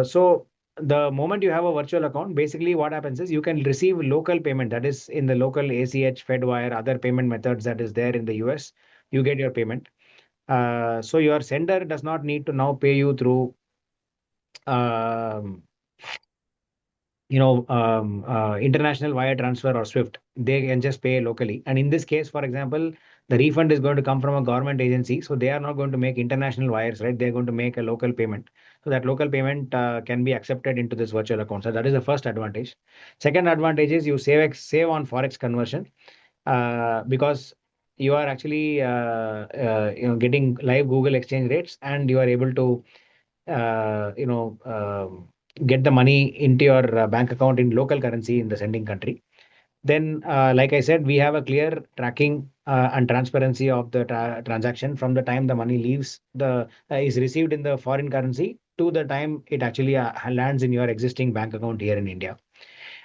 So the moment you have a virtual account, basically what happens is you can receive local payment, that is in the local ACH, Fedwire, other payment methods that is there in the US. You get your payment. So your sender does not need to now pay you through um, international wire transfer or SWIFT. They can just pay locally. And in this case, for example, the refund is going to come from a government agency, so they are not going to make international wires, right? They're going to make a local payment. So that local payment can be accepted into this virtual account. So that is the first advantage. Second advantage is you save on forex conversion, because you are actually getting live Google exchange rates, and you are able to uh, you know um, get the money into your bank account in local currency in the sending country. Then, like I said, we have a clear tracking and transparency of the transaction from the time the money leaves the is received in the foreign currency to the time it actually lands in your existing bank account here in India.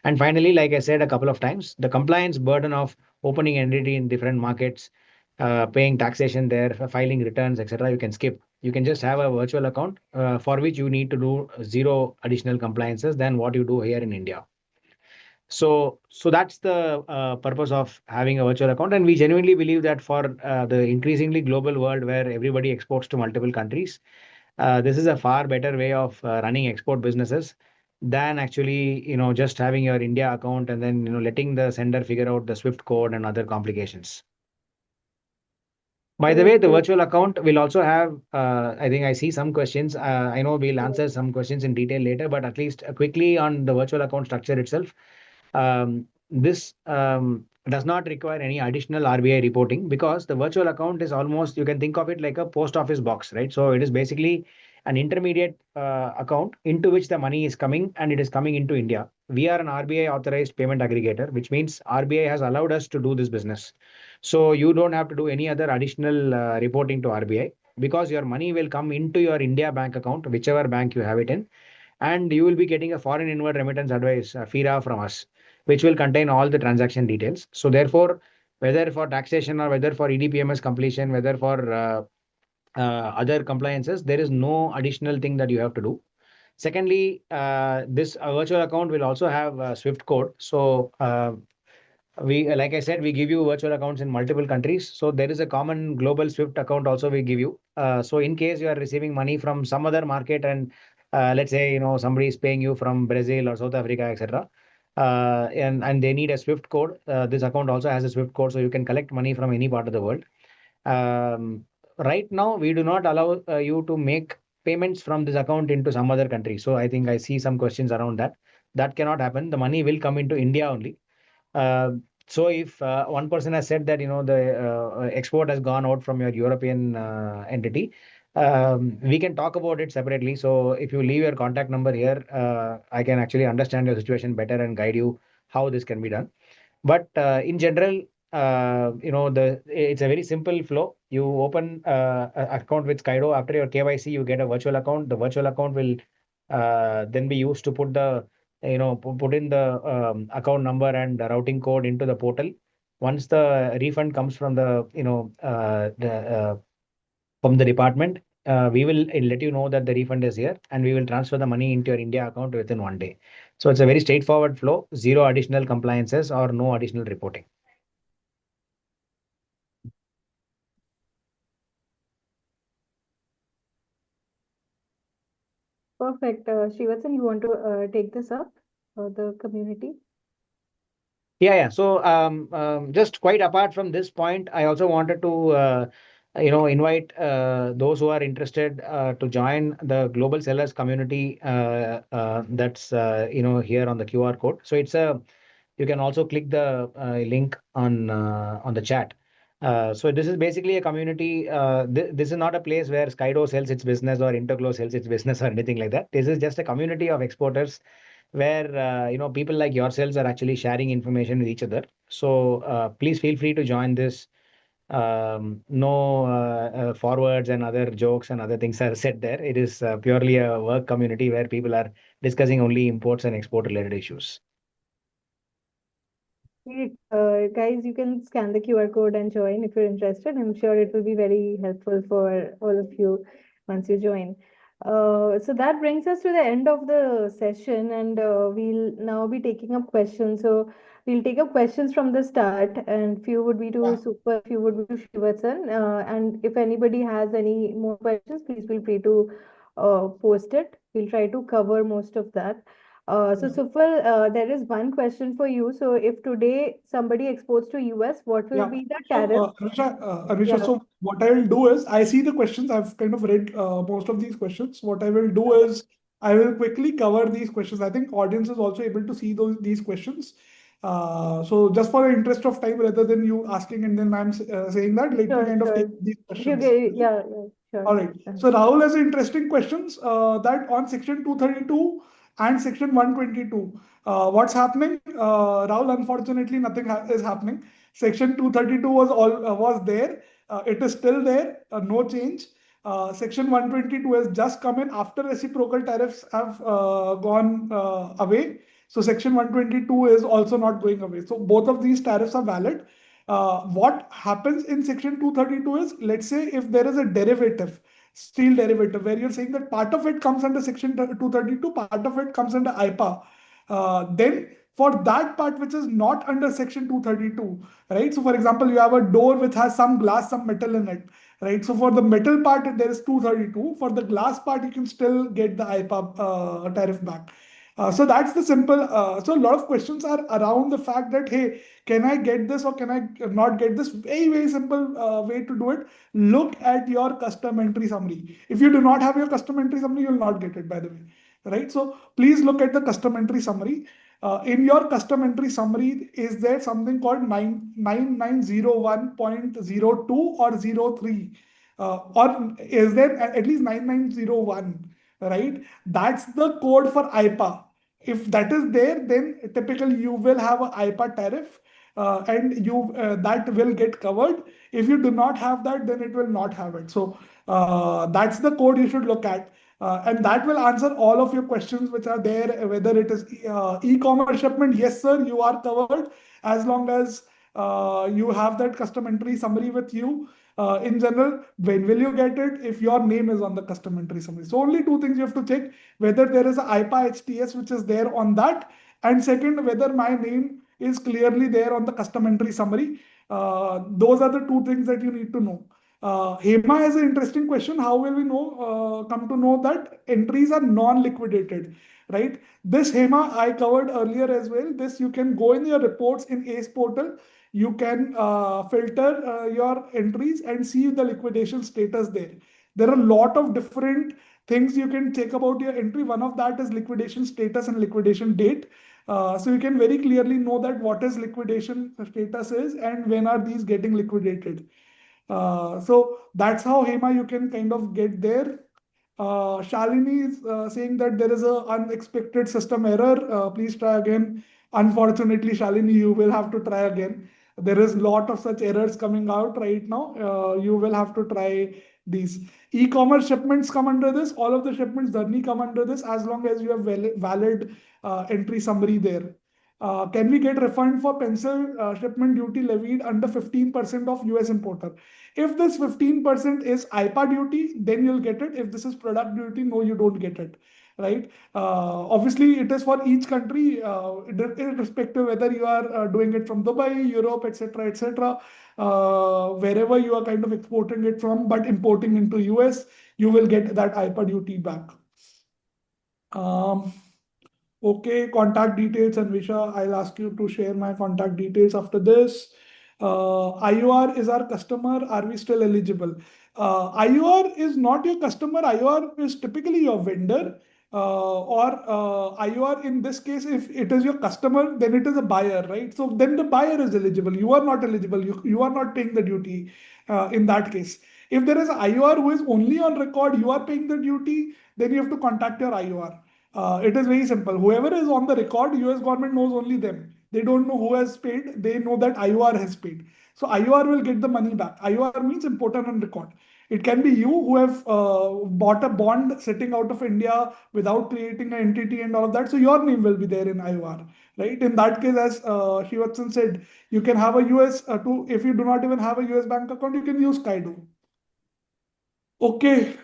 And finally, like I said a couple of times, the compliance burden of opening entity in different markets, paying taxation there, filing returns, etc. You can skip. You can just have a virtual account for which you need to do zero additional compliances than what you do here in India. So that's the purpose of having a virtual account, and we genuinely believe that for the increasingly global world where everybody exports to multiple countries, this is a far better way of running export businesses than actually, just having your India account and then, letting the sender figure out the Swift code and other complications. By the way, Correct, the correct. virtual account will also have, I think I see some questions. I know we'll answer some questions in detail later, but at least quickly on the virtual account structure itself. This does not require any additional RBI reporting because the virtual account is almost, you can think of it like a post office box, right? So it is basically an intermediate account into which the money is coming and it is coming into India. We are an RBI authorized payment aggregator, which means RBI has allowed us to do this business. So you don't have to do any other additional reporting to RBI because your money will come into your India bank account, whichever bank you have it in, and you will be getting a foreign inward remittance advice, FIRA, from us, which will contain all the transaction details. So therefore, whether for taxation or whether for EDPMS completion, whether for other compliances, there is no additional thing that you have to do. Secondly, this virtual account will also have a Swift code. So we, like I said, we give you virtual accounts in multiple countries. So there is a common global Swift account also we give you. So in case you are receiving money from some other market and let's say, somebody is paying you from Brazil or South Africa, etc. And they need a Swift code. This account also has a Swift code, so you can collect money from any part of the world. Right now, we do not allow you to make payments from this account into some other country. So I think I see some questions around that. That cannot happen. The money will come into India only. Uh, so if one person has said that the export has gone out from your European entity, we can talk about it separately. So if you leave your contact number here, I can actually understand your situation better and guide you how this can be done. But in general, it's a very simple flow. You open an account with Skydo. After your KYC, you get a virtual account. The virtual account will then be used to put the put in the account number and the routing code into the portal. Once the refund comes from from the department, we will let you know that the refund is here, and we will transfer the money into your India account within 1 day. So it's a very straightforward flow, zero additional compliances or no additional reporting. Perfect. Srivatsan, you want to take this up, the community? Yeah. So just quite apart from this point, I also wanted to invite those who are interested to join the global sellers community that's here on the QR code. So you can also click the link on the chat. So this is basically a community. This is not a place where Skydo sells its business or Intoglo sells its business or anything like that. This is just a community of exporters where people like yourselves are actually sharing information with each other. So please feel free to join this. No forwards and other jokes and other things are said there. It is purely a work community where people are discussing only imports and export related issues. Great. Guys, you can scan the QR code and join if you're interested. I'm sure it will be very helpful for all of you once you join. So that brings us to the end of the session, and we'll now be taking up questions. So we'll take up questions from the start, and few would be to Yeah. Super, few would be to Shivatsan. And if anybody has any more questions, please feel free to post it. We'll try to cover most of that. So Sufal, there is one question for you. So if today somebody exports to US, what will Yeah. be the So, tariff? Anisha, Yeah, so what I will do is, I see the questions. I've kind of read most of these questions. What I will do is, I will quickly cover these questions. I think audience is also able to see these questions. So just for the interest of time, rather than you asking and then I'm saying that, let me sure, kind of take sure. these You questions. get, yeah, yeah, All sure. right. So Rahul has interesting questions that on section 232 and section 122. What's happening? Rahul, unfortunately, nothing is happening. Section 232 was there. It is still there. No change. Section 122 has just come in after reciprocal tariffs have gone away. So section 122 is also not going away. So both of these tariffs are valid. What happens in section 232 is, let's say if there is a derivative, steel derivative, where you're saying that part of it comes under section 232, part of it comes under IPA, then for that part which is not under section 232, right? So for example, you have a door which has some glass, some metal in it, right? So for the metal part, there is 232. For the glass part, you can still get the IPA tariff back. So that's the simple. So a lot of questions are around the fact that, hey, can I get this or can I not get this? Very, very simple way to do it. Look at your custom entry summary. If you do not have your custom entry summary, you'll not get it, by the way. Right? So please look at the custom entry summary. In your custom entry summary, is there something called 9901.02 or 03? Or is there at least 9901? Right? That's the code for IPA. If that is there, then typically you will have a IPA tariff, and you that will get covered. If you do not have that, then it will not have it. So that's the code you should look at. And that will answer all of your questions which are there, whether it is e-commerce shipment. Yes, sir, you are covered as long as you have that custom entry summary with you. In general, when will you get it? If your name is on the custom entry summary. So only two things you have to check: whether there is a IPA HTS which is there on that, and second, whether my name is clearly there on the custom entry summary. Those are the two things that you need to know. Hema has an interesting question. How will we know, come to know that entries are non-liquidated, right? This Hema I covered earlier as well. This you can go in your reports in ACE portal. You can filter your entries and see the liquidation status there. There are a lot of different things you can check about your entry. One of that is liquidation status and liquidation date. So you can very clearly know that what is liquidation status is and when are these getting liquidated. So that's how Hema you can kind of get there. Shalini is saying that there is an unexpected system error. Please try again. Unfortunately, Shalini, you will have to try again. There is a lot of such errors coming out right now. You will have to try these. E-commerce shipments come under this. All of the shipments journey come under this as long as you have valid entry summary there. Can we get refund for pencil shipment duty levied under 15% of US importer? If this 15% is IPA duty, then you'll get it. If this is product duty, no, you don't get it. Right? Obviously, it is for each country, irrespective whether you are doing it from Dubai, Europe, etc., etc. Wherever you are kind of exporting it from, but importing into US, you will get that IPA duty back. Okay, contact details, Anvisha. I'll ask you to share my contact details after this. IOR is our customer. Are we still eligible? IOR is not your customer. IOR is typically your vendor. Or IOR in this case, if it is your customer, then it is a buyer, right? So then the buyer is eligible. You are not eligible. You are not paying the duty in that case. If there is an IOR who is only on record, you are paying the duty, then you have to contact your IOR. It is very simple. Whoever is on the record, US government knows only them. They don't know who has paid. They know that IOR has paid. So IOR will get the money back. IOR means important on record. It can be you who have bought a bond sitting out of India without creating an entity and all of that. So your name will be there in IOR, right? In that case, as Srivatsan said, you can have a US if you do not even have a US bank account, you can use Skydo. Okay.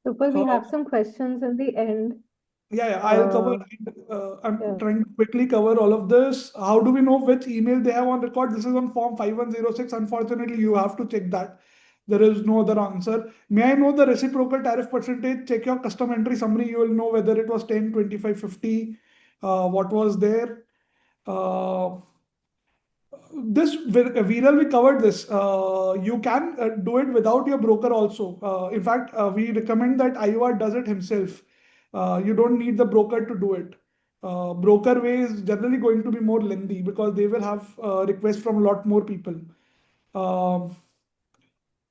Sufal, we have some questions in the end. Yeah, I'll cover. I'm Yeah. trying to quickly cover all of this. How do we know which email they have on record? This is on form 5106. Unfortunately, you have to check that. There is no other answer. May I know the reciprocal tariff percentage? Check your custom entry summary. You will know whether it was 10, 25, 50. What was there? This Viral, we covered this. You can do it without your broker also. In fact, we recommend that IOR does it himself. You don't need the broker to do it. Broker way is generally going to be more lengthy because they will have requests from a lot more people.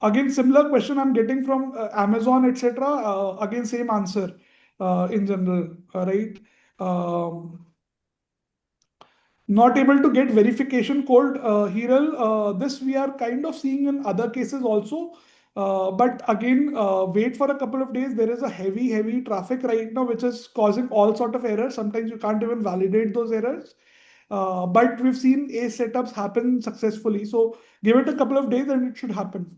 Again, similar question I'm getting from Amazon, etc. Again, same answer in general, right? Not able to get verification code, Hiral. This we are kind of seeing in other cases also. But again, wait for a couple of days. There is a heavy traffic right now, which is causing all sort of errors. Sometimes you can't even validate those errors. But we've seen ACE setups happen successfully. So give it a couple of days and it should happen.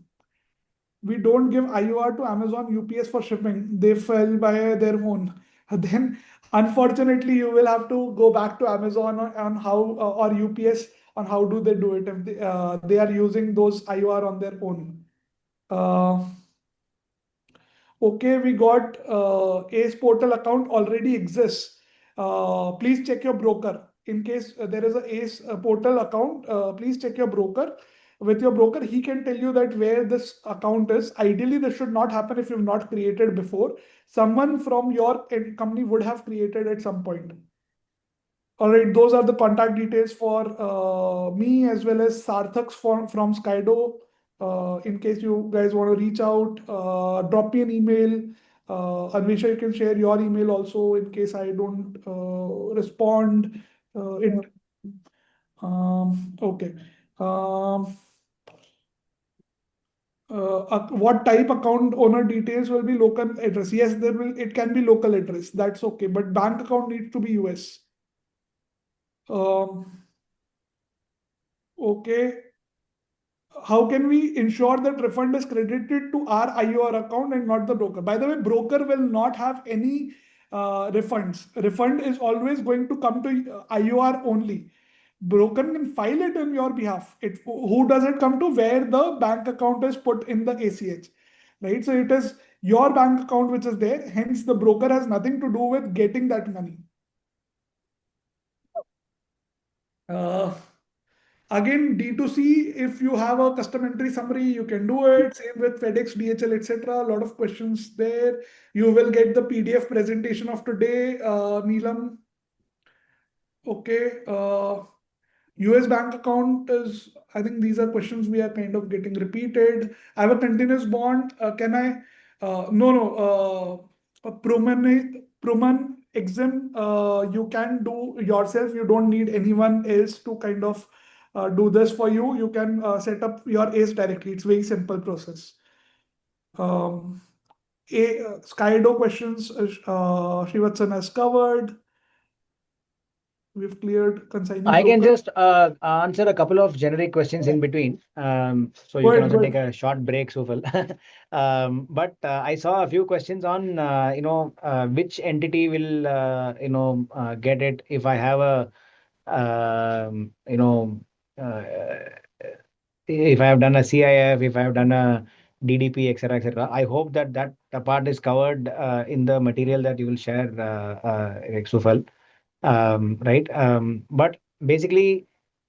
We don't give IOR to Amazon UPS for shipping. They fell by their own. Then, unfortunately, you will have to go back to Amazon on how or UPS on how do they do it if they are using those IOR on their own. Uh, okay, we got ACE portal account already exists. Please check your broker. In case there is a ACE portal account, please check your broker. With your broker, he can tell you that where this account is. Ideally, this should not happen if you've not created before. Someone from your company would have created at some point. All right, those are the contact details for me as well as Sarthak's from Skydo. In case you guys want to reach out, drop me an email. Anvisha, you can share your email also in case I don't respond. Okay. Um, what type account owner details will be local address? Yes, there will. It can be local address. That's okay. But bank account needs to be US. Um, okay. How can we ensure that refund is credited to our IOR account and not the broker? By the way, broker will not have any refunds. Refund is always going to come to IOR only. Broker can file it on your behalf. Who does it come to? Where the bank account is put in the ACH, right? So it is your bank account which is there. Hence, the broker has nothing to do with getting that money. Uh, Again, D2C, if you have a custom entry summary, you can do it. Same with FedEx, DHL, etc. A lot of questions there. You will get the PDF presentation of today, Neelam. Okay. US bank account is, I think these are questions we are kind of getting repeated. I have a continuous bond. Can I? No. Pruman exam, you can do yourself. You don't need anyone else to kind of do this for you. You can set up your ACE directly. It's very simple process. Um, Skydo questions, Srivatsan has covered. We've cleared consigning I can broker. just answer a couple of generic questions in between. So you Go can ahead, also go take ahead. a short break, Sufal. But I saw a few questions on, which entity will, get it if I have a, um, you know, uh, if I have done a CIF, if I have done a DDP, etc., etc. I hope that that part is covered in the material that you will share, Sufal. Right? But basically,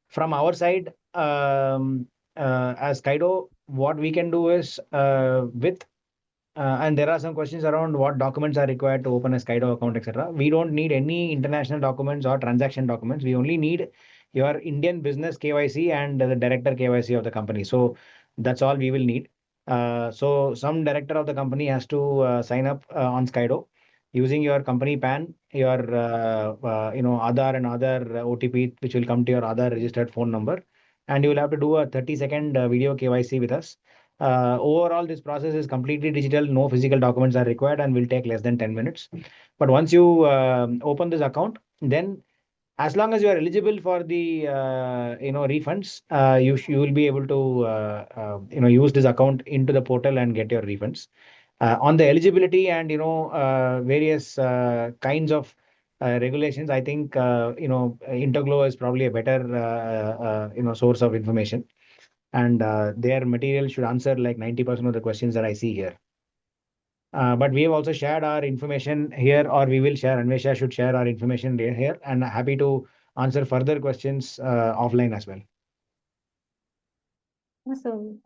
from our side, as Kaido, what we can do is and there are some questions around what documents are required to open a Skydo account, etc. We don't need any international documents or transaction documents. We only need your Indian business KYC and the director KYC of the company. So that's all we will need. So some director of the company has to sign up on Skydo using your company PAN, your Aadhaar and other OTP, which will come to your Aadhaar registered phone number, and you will have to do a 30-second video KYC with us. Overall, this process is completely digital. No physical documents are required and will take less than 10 minutes. But once you open this account, then as long as you are eligible for the refunds, you will be able to use this account into the portal and get your refunds. On the eligibility and various kinds of regulations, I think Intoglo is probably a better source of information, and their material should answer like 90% of the questions that I see here. But we have also shared our information here, or we will share. Anvesha should share our information here, and happy to answer further questions offline as well. Awesome.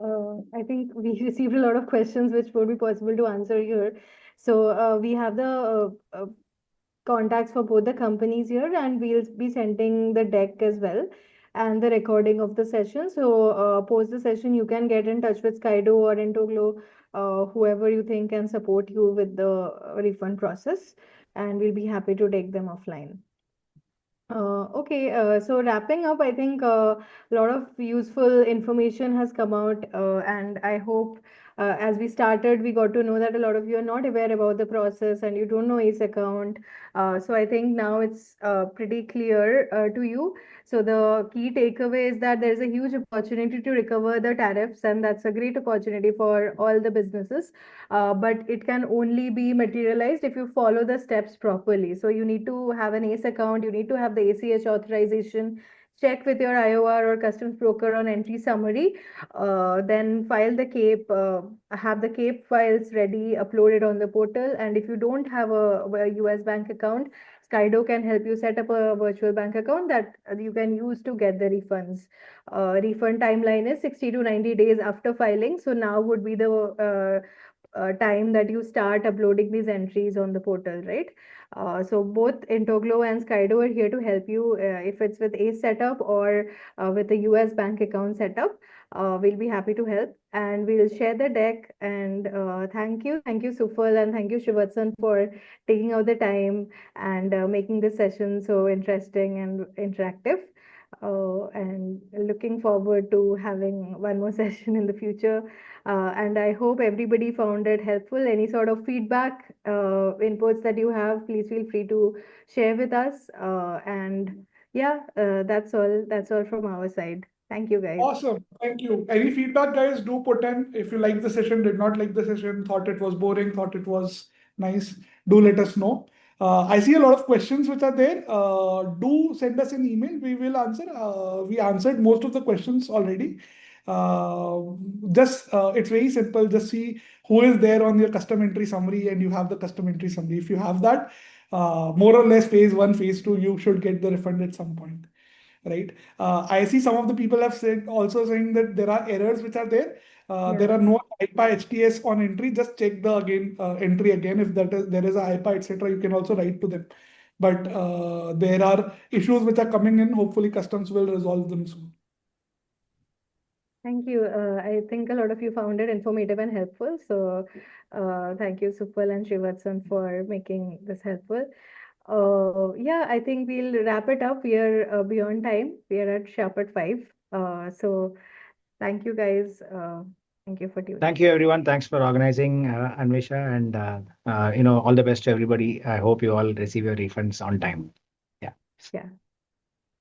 I think we received a lot of questions which would be possible to answer here. So we have the contacts for both the companies here, and we'll be sending the deck as well and the recording of the session. So post the session, you can get in touch with Skydo or Intoglo, whoever you think can support you with the refund process, and we'll be happy to take them offline. Okay, so wrapping up, I think a lot of useful information has come out, and I hope As we started, we got to know that a lot of you are not aware about the process and you don't know ACE account. So I think now it's pretty clear to you. So the key takeaway is that there's a huge opportunity to recover the tariffs, and that's a great opportunity for all the businesses. But it can only be materialized if you follow the steps properly. So you need to have an ACE account, you need to have the ACH authorization, check with your IOR or customs broker on entry summary, then file the CAPE, have the CAPE files ready, uploaded on the portal. And if you don't have a US bank account, Skydo can help you set up a virtual bank account that you can use to get the refunds. Refund timeline is 60 to 90 days after filing. So now would be the time that you start uploading these entries on the portal, right? So both Intoglo and Skydo are here to help you if it's with a setup or with a US bank account setup. We'll be happy to help, and we'll share the deck. And thank you, Sufal, and thank you, Srivatsan, for taking out the time and making this session so interesting and interactive. And looking forward to having one more session in the future. And I hope everybody found it helpful. Any sort of feedback, inputs that you have, please feel free to share with us. And yeah, that's all. That's all from our side. Thank you, guys. Awesome. Thank you. Any feedback, guys, do put in. If you like the session, did not like the session, thought it was boring, thought it was nice, do let us know. I see a lot of questions which are there. Do send us an email. We will answer. We answered most of the questions already. It's very simple. Just see who is there on your custom entry summary, and you have the custom entry summary. If you have that, more or less phase one, phase two, you should get the refund at some point, right? I see some of the people have said also saying that there are errors which are there. There Yeah. are no IPA HTS on entry. Just check the again entry again. If there is a IPA, etc., you can also write to them. But there are issues which are coming in. Hopefully, customs will resolve them soon. Thank you. I think a lot of you found it informative and helpful. So thank you, Supal and Srivatsan, for making this helpful. Yeah, I think we'll wrap it up. We are beyond time. We are at sharp at 5. So thank you, guys. Thank you for tuning. Thank you, everyone. Thanks for organizing, Anvesha, and all the best to everybody. I hope you all receive your refunds on time. Yeah. Yeah.